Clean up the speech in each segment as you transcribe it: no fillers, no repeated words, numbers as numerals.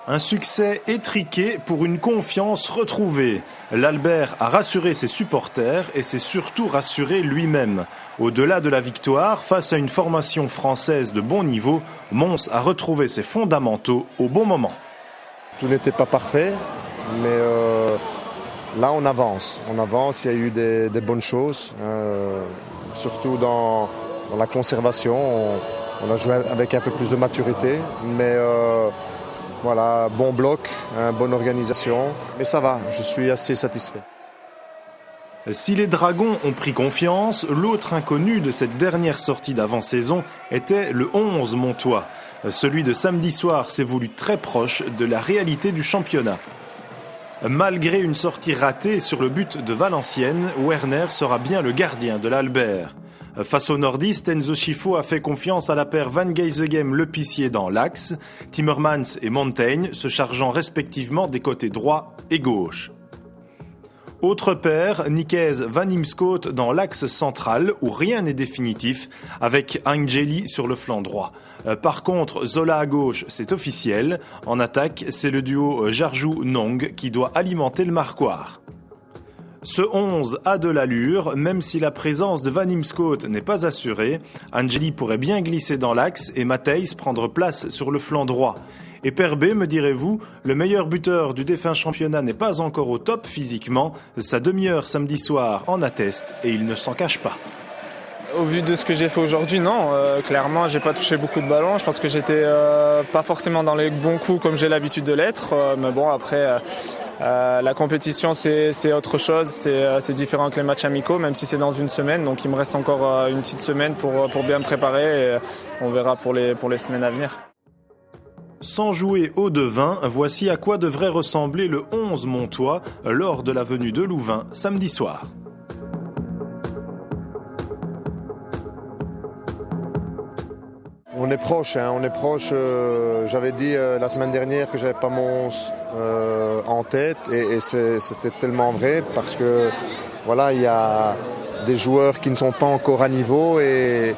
Un succès étriqué pour une confiance retrouvée. L'Albert a rassuré ses supporters et s'est surtout rassuré lui-même. Au-delà de la victoire, face à une formation française de bon niveau, Mons a retrouvé ses fondamentaux au bon moment. Tout n'était pas parfait, mais là on avance. Il y a eu des bonnes choses, surtout dans la conservation. On a joué avec un peu plus de maturité, mais voilà, bon bloc, bonne organisation, mais ça va, je suis assez satisfait. Si les Dragons ont pris confiance, l'autre inconnu de cette dernière sortie d'avant-saison était le 11 montois. Celui de samedi soir s'est voulu très proche de la réalité du championnat. Malgré une sortie ratée sur le but de Valenciennes, Werner sera bien le gardien de l'Albert. Face aux nordistes, Enzo Scifo a fait confiance à la paire Van Geysegem-Lepissier dans l'axe, Timmermans et Montaigne se chargeant respectivement des côtés droit et gauche. Autre paire, Nicaise-Van Imscoot dans l'axe central où rien n'est définitif, avec Angeli sur le flanc droit. Par contre, Zola à gauche, c'est officiel. En attaque, c'est le duo Jarjou-Nong qui doit alimenter le marquoir. Ce 11 a de l'allure, même si la présence de Van Imscoot n'est pas assurée. Angeli pourrait bien glisser dans l'axe et Matthijs prendre place sur le flanc droit. Et Père B, me direz-vous, le meilleur buteur du défunt championnat n'est pas encore au top physiquement. Sa demi-heure samedi soir en atteste et il ne s'en cache pas. Au vu de ce que j'ai fait aujourd'hui, non. Clairement, j'ai pas touché beaucoup de ballons. Je pense que j'étais pas forcément dans les bons coups comme j'ai l'habitude de l'être. Mais bon, après, la compétition, c'est autre chose. C'est différent que les matchs amicaux, même si c'est dans une semaine. Donc il me reste encore une petite semaine pour bien me préparer. Et on verra pour les semaines à venir. Sans jouer au devin, voici à quoi devrait ressembler le 11 montois lors de la venue de Louvain samedi soir. On est proche. J'avais dit la semaine dernière que j'avais pas Mons en tête et c'était tellement vrai parce que voilà, il y a des joueurs qui ne sont pas encore à niveau et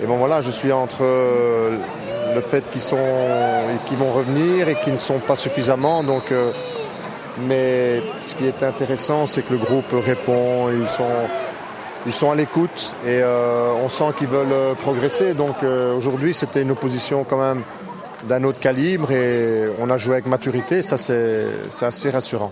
bon voilà, je suis entre le fait qu'ils vont revenir et qu'ils ne sont pas suffisamment. Donc, mais ce qui est intéressant, c'est que le groupe répond, ils sont à l'écoute et on sent qu'ils veulent progresser. Donc aujourd'hui, c'était une opposition quand même d'un autre calibre et on a joué avec maturité. Ça, c'est assez rassurant.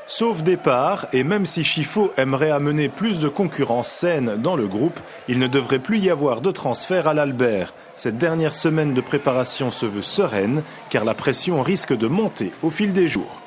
Sauf départ, et même si Scifo aimerait amener plus de concurrence saine dans le groupe, il ne devrait plus y avoir de transfert à l'Albert. Cette dernière semaine de préparation se veut sereine, car la pression risque de monter au fil des jours.